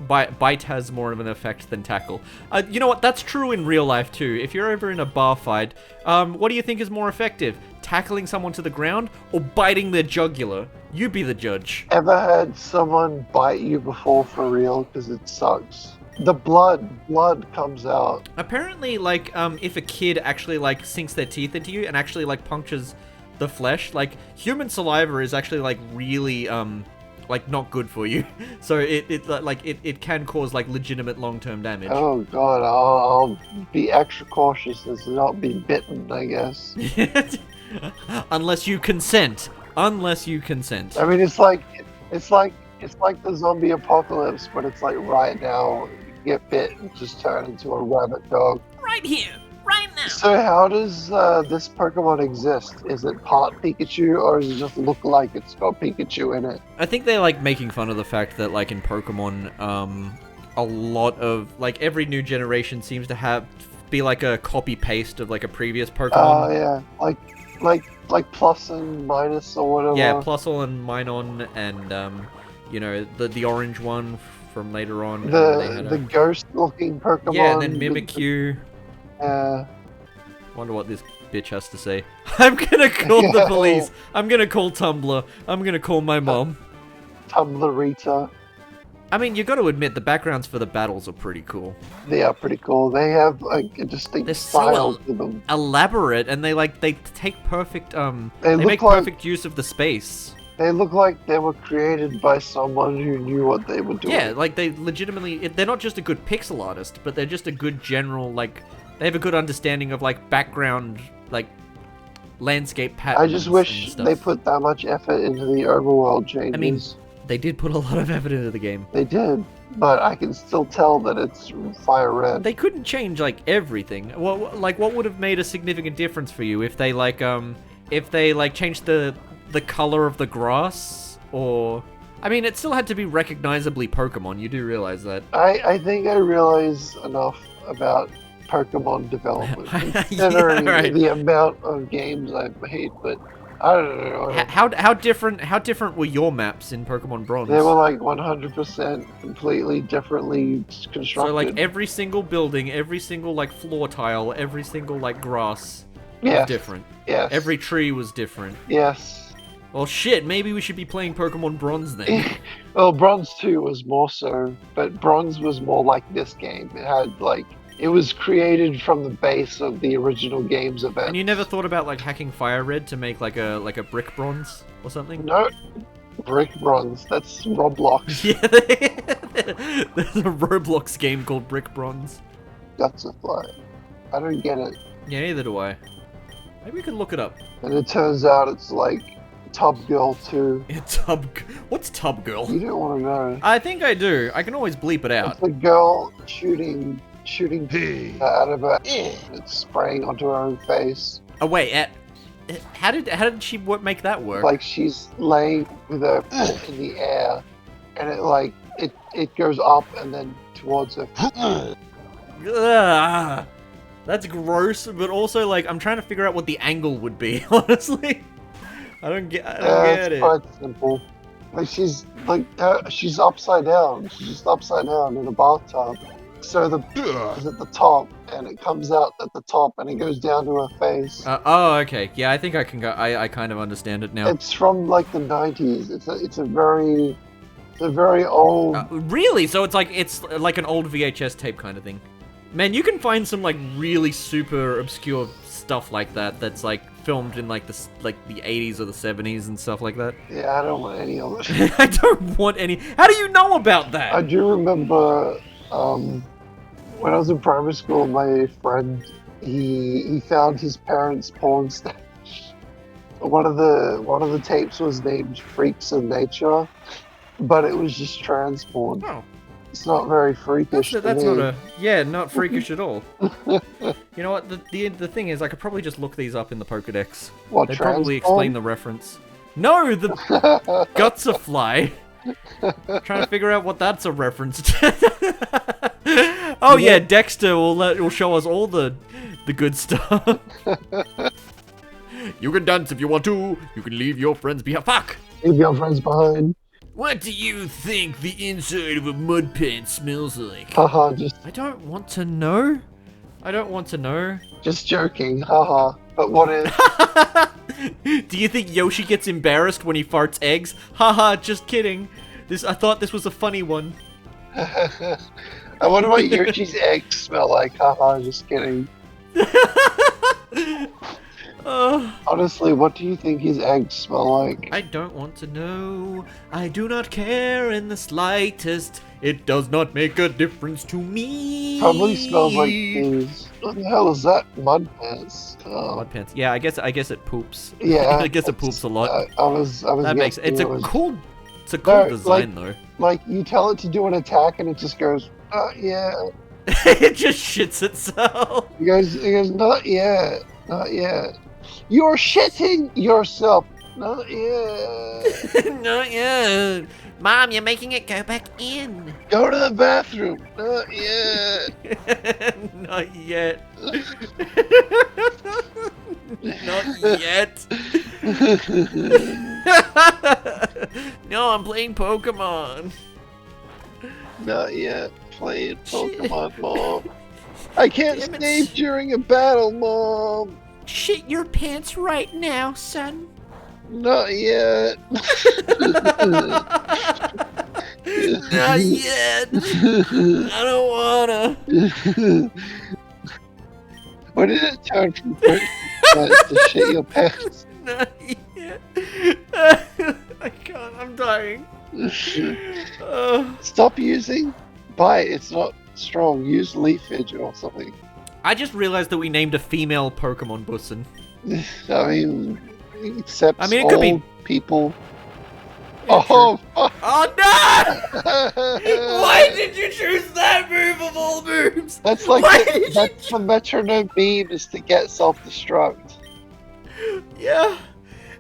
bite has more of an effect than tackle. You know what? That's true in real life too. If you're ever in a bar fight, what do you think is more effective? Tackling someone to the ground or biting their jugular? You be the judge. Ever had someone bite you before for real? Because it sucks. The blood comes out. Apparently, like, if a kid actually, like, sinks their teeth into you and actually, like, punctures the flesh, like, human saliva is actually, like, really, like, not good for you. So it can cause, like, legitimate long-term damage. Oh god, I'll be extra cautious as to not be bitten, I guess. Unless you consent. Unless you consent. I mean, it's like the zombie apocalypse, but it's like right now, you get bit and just turn into a rabbit dog. Right here, right now. So how does this Pokemon exist? Is it part Pikachu, or does it just look like it's got Pikachu in it? I think they're, like, making fun of the fact that, like, in Pokemon, a lot of, like, every new generation seems to be like a copy-paste of, like, a previous Pokemon. Oh, yeah. Like plus and minus or whatever. Yeah, Plusle and Minun and, you know, the orange one from later on. The ghost-looking Pokemon. Yeah, and then Mimikyu. Yeah. Wonder what this bitch has to say. I'm gonna call the police. I'm gonna call Tumblr. I'm gonna call my mom. Tumblrita. I mean, you got to admit the backgrounds for the battles are pretty cool. They are pretty cool. They have like a distinct style to them. Elaborate, and they take perfect They make like, perfect use of the space. They look like they were created by someone who knew what they were doing. Yeah, like they legitimately, they're not just a good pixel artist, but they're just a good general, like, they have a good understanding of, like, background, like, landscape patterns. I just wish they put that much effort into the overworld changes. I mean, they did put a lot of effort into the game. They did, but I can still tell that it's FireRed. They couldn't change, like, everything. What would have made a significant difference for you if they, changed the color of the grass, or... I mean, it still had to be recognizably Pokemon, you do realize that. I think I realize enough about Pokemon development, considering the amount of games I've made, but I don't know. How different were your maps in Pokemon Bronze? They were like 100% completely differently constructed. So like every single building, every single like floor tile, every single like grass was different. Yes. Every tree was different. Yes. Well shit, maybe we should be playing Pokemon Bronze then. Well, Bronze 2 was more so, but Bronze was more like this game. It had like... It was created from the base of the original game's event. And you never thought about like hacking FireRed to make like a brick bronze or something? No, brick bronze. That's Roblox. Yeah, there's a Roblox game called Brick Bronze. That's a fly. I don't get it. Yeah, neither do I. Maybe we could look it up. And it turns out it's like Tub Girl 2. Yeah, what's Tub Girl? You don't want to know. I think I do. I can always bleep it out. It's a girl shooting out of her. It's spraying onto her own face. Oh wait, how did she make that work? Like she's laying with her in the air, and it goes up and then towards her. Ugh, that's gross, but also like I'm trying to figure out what the angle would be. Honestly, I don't get it. It's quite simple. Like she's upside down. She's just upside down in a bathtub. So the is at the top, and it comes out at the top, and it goes down to her face. Oh, okay. Yeah, I think I can go. I kind of understand it now. It's from like the 90s. It's a very old. Really? So it's like an old VHS tape kind of thing. Man, you can find some like really super obscure stuff like that. That's like filmed in like the 80s or the 70s and stuff like that. Yeah, I don't want any of it. I don't want any. How do you know about that? I do remember. When I was in primary school, my friend he found his parents' porn stash. One of the tapes was named "Freaks of Nature," but it was just trans porn. Oh. It's not very freakish. That's not freakish at all. You know what? The thing is, I could probably just look these up in the Pokedex. What, they'd trans probably porn? explain the reference. No, the Gutsafly. Trying to figure out what that's a reference to. Oh yeah, Dexter will show us all the good stuff. You can dance if you want to. You can leave your friends behind. Fuck! Leave your friends behind. What do you think the inside of a mud pan smells like? Haha, I don't want to know. I don't want to know. just joking. Haha. But what if? Do you think Yoshi gets embarrassed when he farts eggs? Haha, just kidding. I thought this was a funny one. I wonder what Yoshi's eggs smell like. Haha, just kidding. Honestly, what do you think his eggs smell like? I don't want to know. I do not care in the slightest. It does not make a difference to me. Probably smells like these. What the hell is that? Mud pants. Oh. Mud pants. Yeah, I guess it poops. Yeah. I guess it poops a lot. I was. That makes it's a cool No, design though. Like you tell it to do an attack and it just goes, yeah. It just shits itself. It goes, not yet, not yet. You're shitting yourself. Not yet. Not yet. Mom, you're making it go back in. Go to the bathroom. Not yet. Not yet. Not yet. No, I'm playing Pokemon. Not yet. Playing Pokemon, Mom. I can't save during a battle, Mom. Shit your pants right now, son. Not yet. Not yet. I don't wanna. When did it turn from to shit your pants? Not yet. I can't. I'm dying. Stop using Bite. It's not strong. Use Leafage or something. I just realized that we named a female Pokemon Bussin. I mean, except it could be people. Yeah, oh, oh no! Why did you choose that move of all moves? That's like that's the metronome beam is to get self-destruct. Yeah,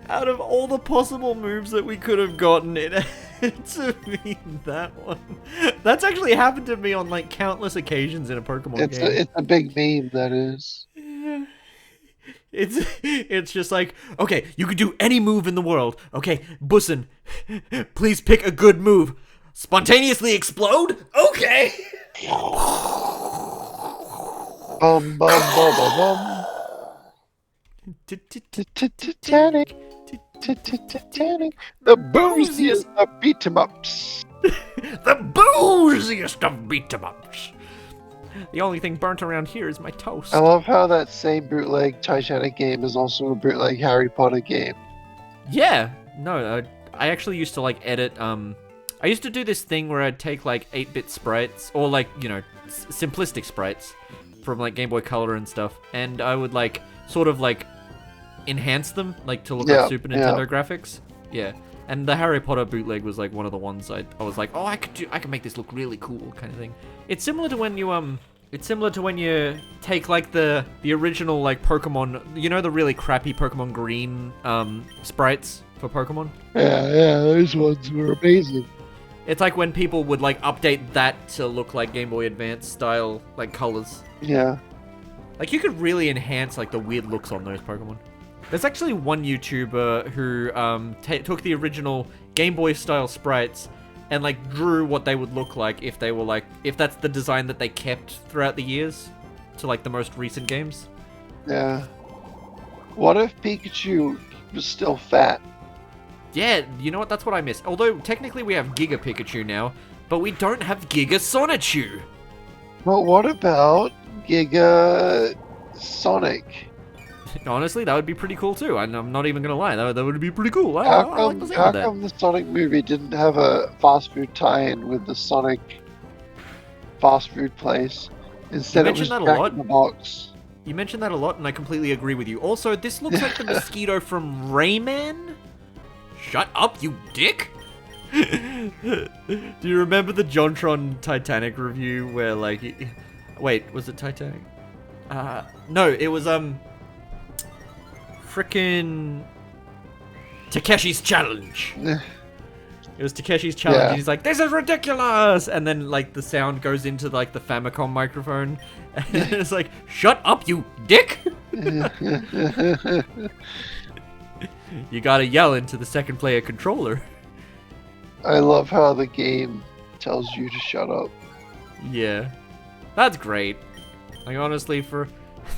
out of all the possible moves that we could have gotten, it had to be that one. That's actually happened to me on like countless occasions in a Pokemon game. It's a big meme, that is. Yeah. It's just like, okay, you can do any move in the world. Okay, Bussin, please pick a good move. Spontaneously explode? Okay. Bum bum bum bum bum. Titanic. Titanic. The booziest of beat 'em ups. The booziest of beat 'em ups. The only thing burnt around here is my toast. I love how that same bootleg Titanic game is also a bootleg Harry Potter game. Yeah, no, I actually used to like edit. I used to do this thing where I'd take like 8-bit sprites or like simplistic sprites from like Game Boy Color and stuff, and I would like sort of like enhance them like to look like Super Nintendo graphics. Yeah. And the Harry Potter bootleg was like one of the ones I was like, oh, I could make this look really cool, kind of thing. It's similar to when you take like the original like Pokemon, the really crappy Pokemon Green sprites for Pokemon. Yeah, those ones were amazing. It's like when people would like update that to look like Game Boy Advance style like colors. Yeah. Like you could really enhance like the weird looks on those Pokemon. There's actually one YouTuber who took the original Game Boy style sprites and like drew what they would look like if they were if that's the design that they kept throughout the years to like the most recent games. Yeah. What if Pikachu was still fat? Yeah, you know what? That's what I miss. Although technically we have Giga Pikachu now, but we don't have Giga Sonichu. Well, what about Giga Sonic? Honestly, that would be pretty cool too. And I'm not even gonna lie, that would be pretty cool. How come the Sonic movie didn't have a fast food tie-in with the Sonic fast food place? Instead, it was Jack in the Box. You mentioned that a lot, and I completely agree with you. Also, this looks like the mosquito from Rayman. Shut up, you dick! Do you remember the JonTron Titanic review where like, wait, was it Titanic? No, it was frickin' Takeshi's Challenge. It was Takeshi's Challenge. Yeah. He's like, this is ridiculous! And then like the sound goes into like the Famicom microphone. And it's like, shut up, you dick! You gotta yell into the second player controller. I love how the game tells you to shut up. Yeah. That's great. Like, honestly, for...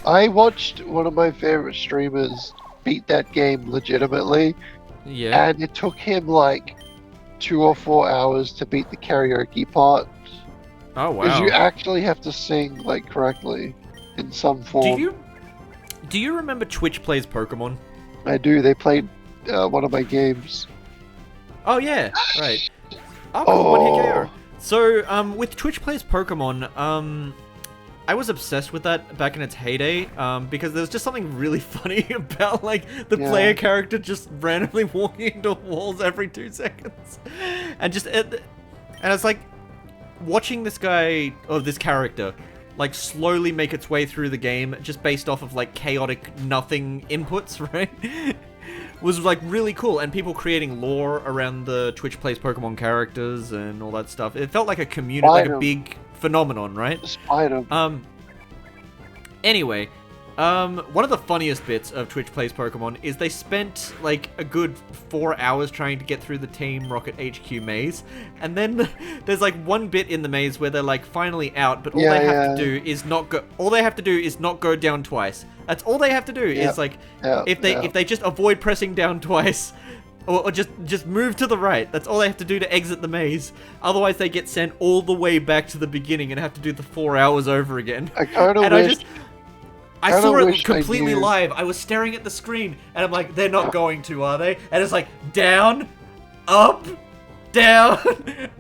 I watched one of my favorite streamers beat that game legitimately, Yeah. and it took him like 2 or 4 hours to beat the karaoke part. Oh, Because you wow. actually have to sing like correctly in some Do form. you remember Twitch Plays Pokemon? I do. They played one of my games. Oh, yeah. Right. Oh, cool. One hit KO. Oh, So, with Twitch Plays Pokemon, I was obsessed with that back in its heyday, because there's just something really funny about, like, the Yeah. player character just randomly walking into walls every 2 seconds. And it's like, watching this guy, or this character, like, slowly make its way through the game, just based off of, like, chaotic nothing inputs, right? Was, like, really cool, and people creating lore around the Twitch Plays Pokemon characters and all that stuff. It felt like a community, like a big phenomenon, right? Spider. Anyway, one of the funniest bits of Twitch Plays Pokemon is they spent, like, a good 4 hours trying to get through the Team Rocket HQ maze, and then there's, like, one bit in the maze where they're, like, finally out, but all they have to do is not go down twice. That's all they have to do is, like, if they just avoid pressing down twice, or just move to the right. That's all they have to do to exit the maze. Otherwise, they get sent all the way back to the beginning and have to do the 4 hours over again. I kind of wish. I saw it completely live. I was staring at the screen, and I'm like, they're not going to, are they? And it's like, down, up, down,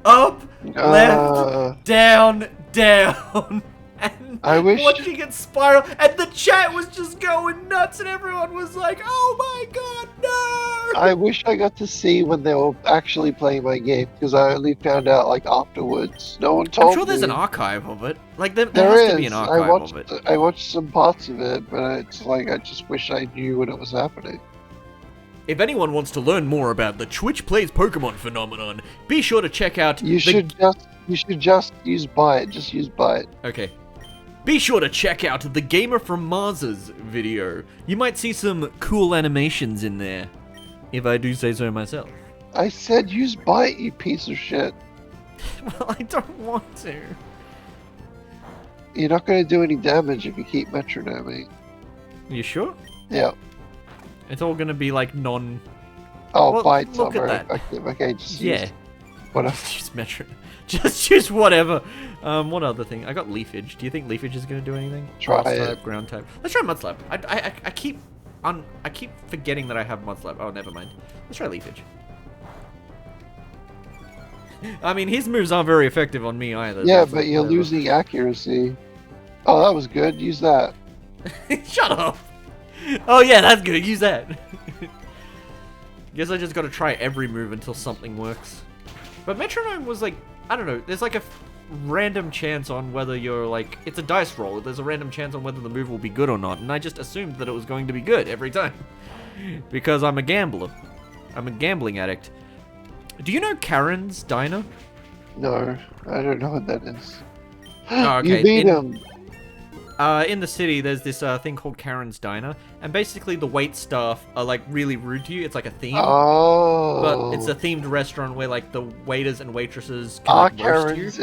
up, left, down, down. And I wish. watching it spiral, and the chat was just going nuts, and everyone was like, oh my god, no! I wish I got to see when they were actually playing my game, because I only found out like afterwards. No one told me. I'm sure there's an archive of it. Like, there There has is. to be an archive of it. I watched some parts of it, but it's like I just wish I knew when it was happening. If anyone wants to learn more about the Twitch Plays Pokemon phenomenon, be sure to check out You should just use Byte. Just use Byte. Okay. Be sure to check out the Gamer from Mars's video. You might see some cool animations in there, if I do say so myself. I said use Byte, you piece of shit. Well, I don't want to. You're not going to do any damage if you keep metronoming. You sure? Yeah. It's all gonna be like non... Oh, Well, Byte's look not at very that. effective. Okay, just Yeah. use whatever. Just use Metro. Just use whatever. What other thing? I got Leafage. Do you think Leafage is gonna do anything? Try Grass it. type, ground type. Let's try Mudslap. I keep forgetting that I have Mudslap. Oh, never mind. Let's try Leafage. I mean, his moves aren't very effective on me either. Yeah, so but you're whatever. losing accuracy. Oh, that was good. Use that. Shut up. Oh yeah, that's good. Use that. Guess I just gotta try every move until something works. But Metronome was like, I don't know, there's like a random chance on whether you're like, it's a dice roll. There's a random chance on whether the move will be good or not. And I just assumed that it was going to be good every time. Because I'm a gambler. I'm a gambling addict. Do you know Karen's Diner? No, I don't know what that is. Oh, okay. You beat him. In the city, there's this thing called Karen's Diner, and basically the wait staff are like really rude to you. It's like a theme, Oh. but it's a themed restaurant where like the waiters and waitresses can like, roast you. Karens,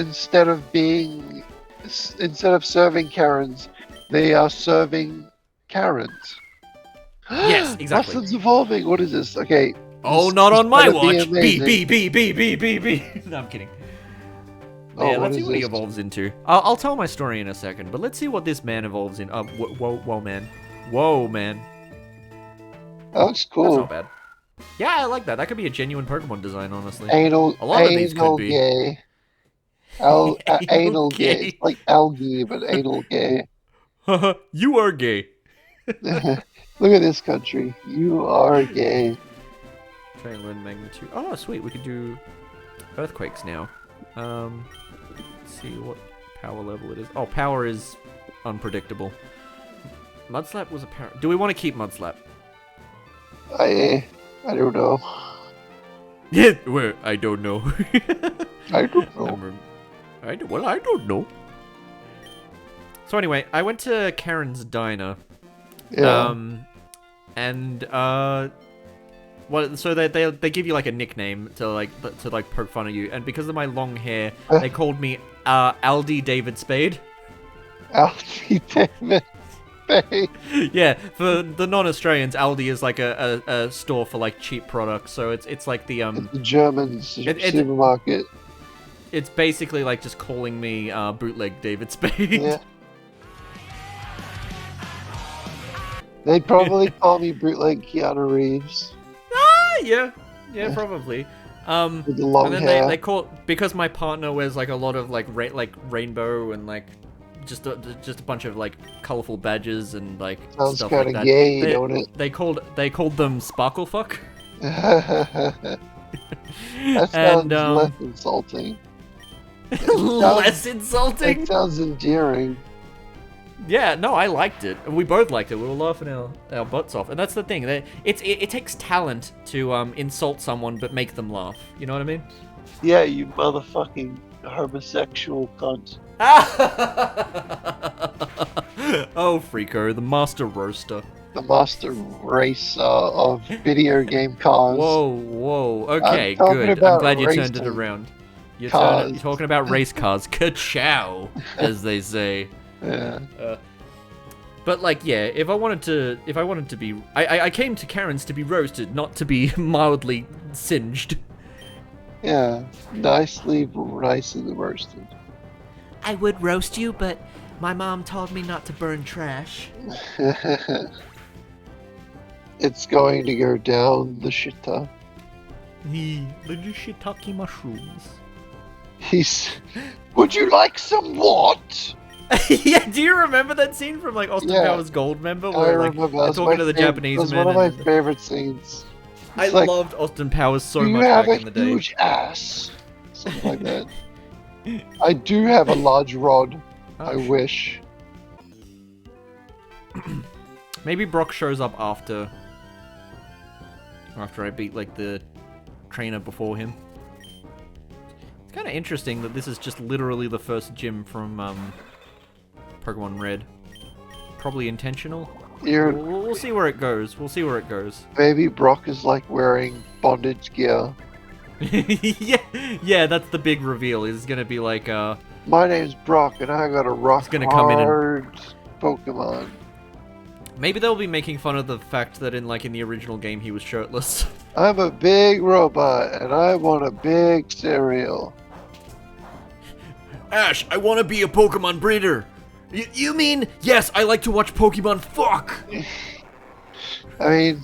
instead of serving Karens, they are serving Karens. Yes, exactly. Lessons evolving. What is this? Okay. Oh, this- not this on my better be watch. B amazing. B. No, I'm kidding. Oh, Yeah, what let's see is what he this? evolves into. I'll tell my story in a second, but let's see what this man evolves in. Whoa, man. Whoa, man. That looks That's cool. not bad. Yeah, I like that. That could be a genuine Pokemon design, honestly. Anal. A lot of these could anal be. gay. Anal Anal gay. gay. It's like algae, but anal gay. Haha, you are gay. Look at this country. You are gay. Try and learn magnitude. Oh, sweet. We could do earthquakes now. Let's see what power level it is. Oh, power is unpredictable. Mudslap was apparent. Do we want to keep Mudslap? I don't know. Yeah, well, I don't know. I don't know. I don't know. So anyway, I went to Karen's Diner. Yeah. And So they give you like a nickname to poke fun at you, and because of my long hair, they called me Aldi David Spade. Aldi David Spade. Yeah, for the non-Australians, Aldi is like a store for like cheap products. So it's like the It's the German supermarket. It's basically like just calling me bootleg David Spade. Yeah. They'd probably call me bootleg Keanu Reeves. Yeah, probably. With the long and then hair. they call, because my partner wears like a lot of like rainbow and like just a bunch of like colorful badges and like Sounds stuff kind like of that. gay, don't it? They called them Sparkle Fuck. That sounds less insulting. Less insulting? It sounds endearing. Yeah, no, I liked it. We both liked it. We were laughing our butts off. And that's the thing. It takes talent to insult someone but make them laugh. You know what I mean? Yeah, you motherfucking homosexual cunt. Oh, Freako, the master roaster. The master race of video game cars. Whoa. Okay, talking good. I'm about glad you turned it racing around. You're cars. talking about race cars. Ka-chow, as they say. Yeah. But like, yeah, if I wanted to be, I came to Karen's to be roasted, not to be mildly singed. Yeah, nicely roasted. I would roast you, but my mom told me not to burn trash. It's going to go down the shitter. The shiitake mushrooms. Would you like some what? Yeah, do you remember that scene from like Austin Powers Goldmember where like they're talking to the Japanese man? That's one of my favorite scenes. I loved Austin Powers so much back in the day. You have a huge ass. Something like that. I do have a large rod. I wish. Maybe Brock shows up after I beat like the trainer before him. It's kind of interesting that this is just literally the first gym from Pokémon Red. Probably intentional. We'll see where it goes. Maybe Brock is like wearing bondage gear. yeah, that's the big reveal. He's gonna be like, my name's Brock, and I got a rock hard Pokemon. Maybe they'll be making fun of the fact that in the original game he was shirtless. I'm a big robot, and I want a big cereal. Ash, I want to be a Pokemon breeder. You mean, yes, I like to watch Pokemon fuck. I mean,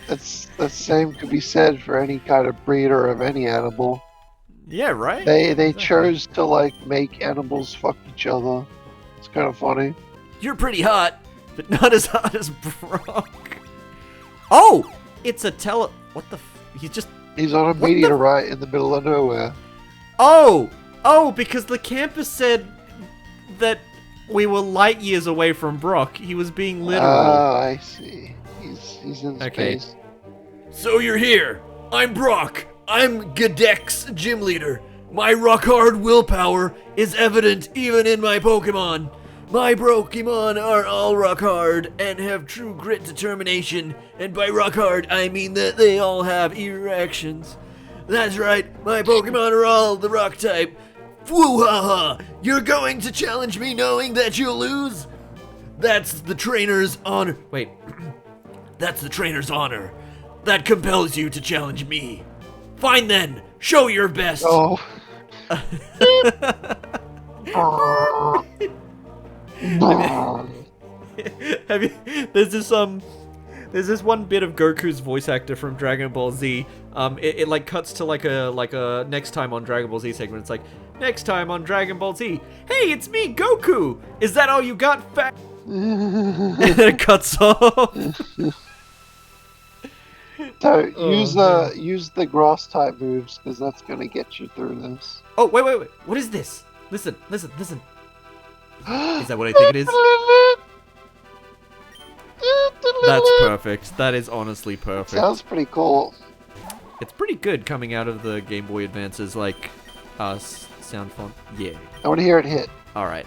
the same could be said for any kind of breeder of any animal. Yeah, right? They chose to like make animals fuck each other. It's kind of funny. You're pretty hot, but not as hot as Brock. Oh, it's a what the He's on a meteorite in the middle of nowhere. Oh, because the campus said that we were light years away from Brock. He was being literal. Oh, I see. He's in space. So you're here. I'm Brock. I'm Gadek's gym leader. My rock-hard willpower is evident even in my Pokemon. My Pokemon are all rock-hard and have true grit determination. And by rock-hard, I mean that they all have erections. That's right, my Pokemon are all the rock type. Woo-ha-ha! You're going to challenge me knowing that you'll lose? That's the trainer's honor. Wait. That's the trainer's honor. That compels you to challenge me. Fine then. Show your best. Oh. There's this one bit of Goku's voice actor from Dragon Ball Z. It like cuts to like a next time on Dragon Ball Z segment. It's like, next time on Dragon Ball Z. Hey, it's me, Goku. Is that all you got, fat? And then it cuts off. So use the grass type moves because that's gonna get you through this. Oh wait! What is this? Listen! Is that what I think it is? That's perfect. That is honestly perfect. Sounds pretty cool. It's pretty good coming out of the Game Boy Advance's like sound font. Yeah. I want to hear it hit. All right.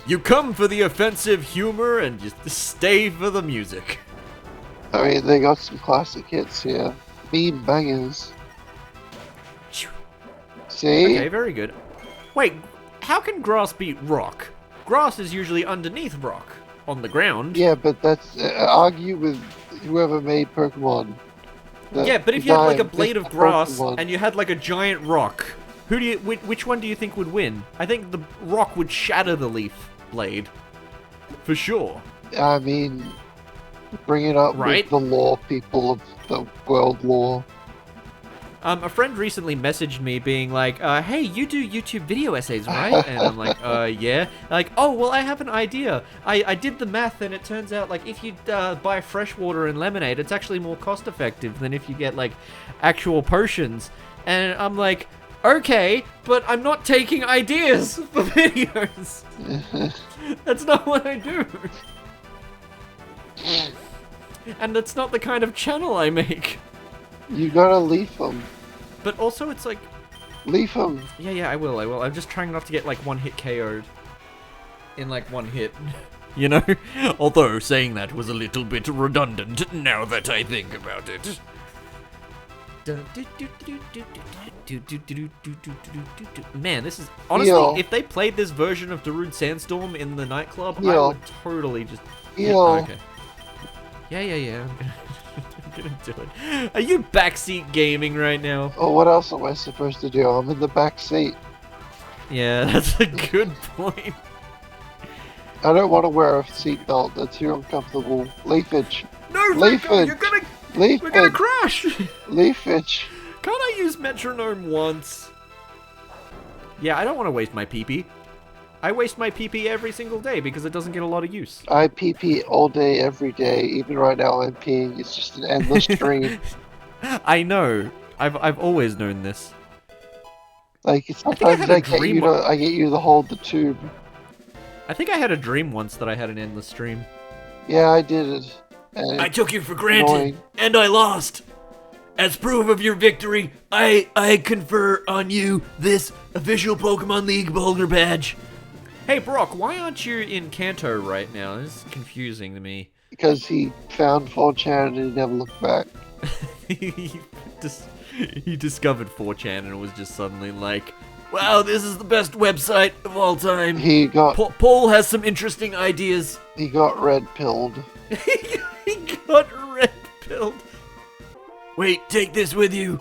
You come for the offensive humor and just stay for the music. I mean, they got some classic hits here. Meme bangers. See? Okay, very good. Wait, how can grass beat rock? Grass is usually underneath rock, on the ground. Yeah, but that's argue with whoever made Pokemon. Yeah, but if you had like a blade of grass Pokemon. and you had like a giant rock, which one do you think would win? I think the rock would shatter the leaf blade. For sure. I mean, bring it up Right? with the lore people of the world lore. A friend recently messaged me being like, hey, you do YouTube video essays, right? And I'm like, yeah. Like, oh, well, I have an idea. I did the math, and it turns out, like, if you buy fresh water and lemonade, it's actually more cost-effective than if you get, like, actual potions. And I'm like, okay, but I'm not taking ideas for videos. That's not what I do. And that's not the kind of channel I make. You gotta leaf them. But also, it's like... Leaf them. Yeah, I will. I'm just trying not to get, like, one-hit KO'd. In, like, one hit. You know? Although, saying that was a little bit redundant, now that I think about it. Man, this is... Honestly, Yo. if they played this version of Darude Sandstorm in the nightclub, I Yo. would totally just... Yo. Okay. Yeah. I'm gonna do it. Are you backseat gaming right now? Oh, what else am I supposed to do? I'm in the back seat. Yeah, that's a good point. I don't want to wear a seatbelt. That's too uncomfortable. Leafage. No, Leafage. Freako, we're Leafage. gonna crash! Leafage. Can't I use metronome once? Yeah, I don't want to waste my pee-pee. I waste my pee-pee every single day because it doesn't get a lot of use. I pee all day, every day. Even right now, I'm peeing. It's just an endless stream. I know. I've always known this. Like I sometimes had a I get dream you to hold the tube. I think I had a dream once that I had an endless stream. Yeah, I did it. And I took you for granted, annoying. and I lost. As proof of your victory, I confer on you this official Pokemon League Boulder badge. Hey, Brock, why aren't you in Kanto right now? This is confusing to me. Because he found 4chan and he never looked back. He discovered 4chan and it was just suddenly like, Wow, this is the best website of all time. He got Paul has some interesting ideas. red pilled. he got red pilled. Wait, take this with you.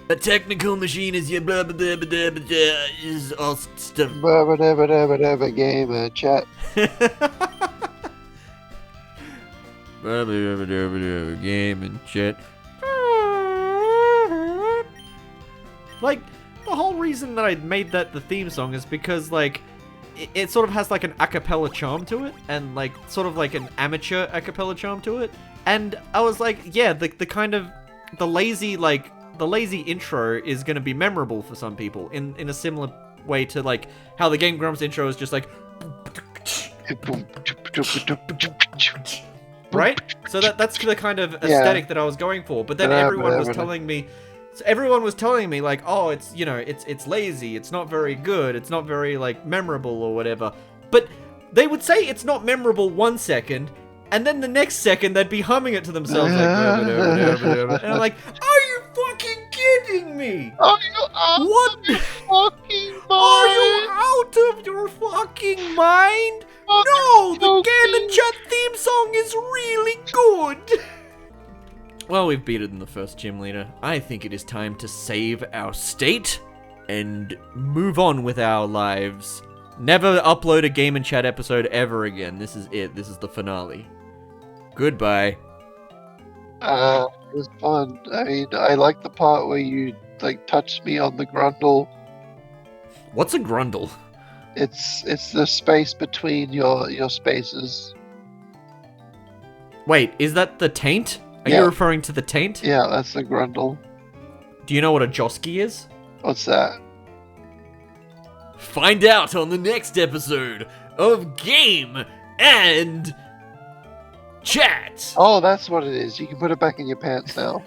A technical machine is your blah blah blah blah blah blah, is all stuff. Gamer chat. Game and shit. Like, the whole reason that I made that the theme song is because, like, it sort of has, like, an a cappella charm to it, and, like, sort of, like, an amateur a cappella charm to it. And I was like, yeah, the kind of, the lazy intro is gonna be memorable for some people, in a similar way to, like, how the Game Grumps intro is just, like... Right? So that's the kind of aesthetic that I was going for, but then everyone was telling me... So everyone was telling me, like, oh, it's, you know, it's lazy, it's not very good, it's not very, like, memorable or whatever. But they would say it's not memorable 1 second, and then the next second they'd be humming it to themselves, like, and I'm like, are you fucking kidding me? Are you out What? of your fucking mind? Are you out of your fucking mind? No, the Game and Chat theme song is really good. Well, we've beaten the first gym leader. I think it is time to save our state and move on with our lives. Never upload a Game and Chat episode ever again. This is it. This is the finale. Goodbye. It was fun. I mean, I like the part where you, like, touched me on the grundle. What's a grundle? It's the space between your spaces. Wait, is that the taint? Are Yeah. you referring to the taint? Yeah, that's the grundle. Do you know what a Josky is? What's that? Find out on the next episode of Game and Chat. Oh, that's what it is. You can put it back in your pants now.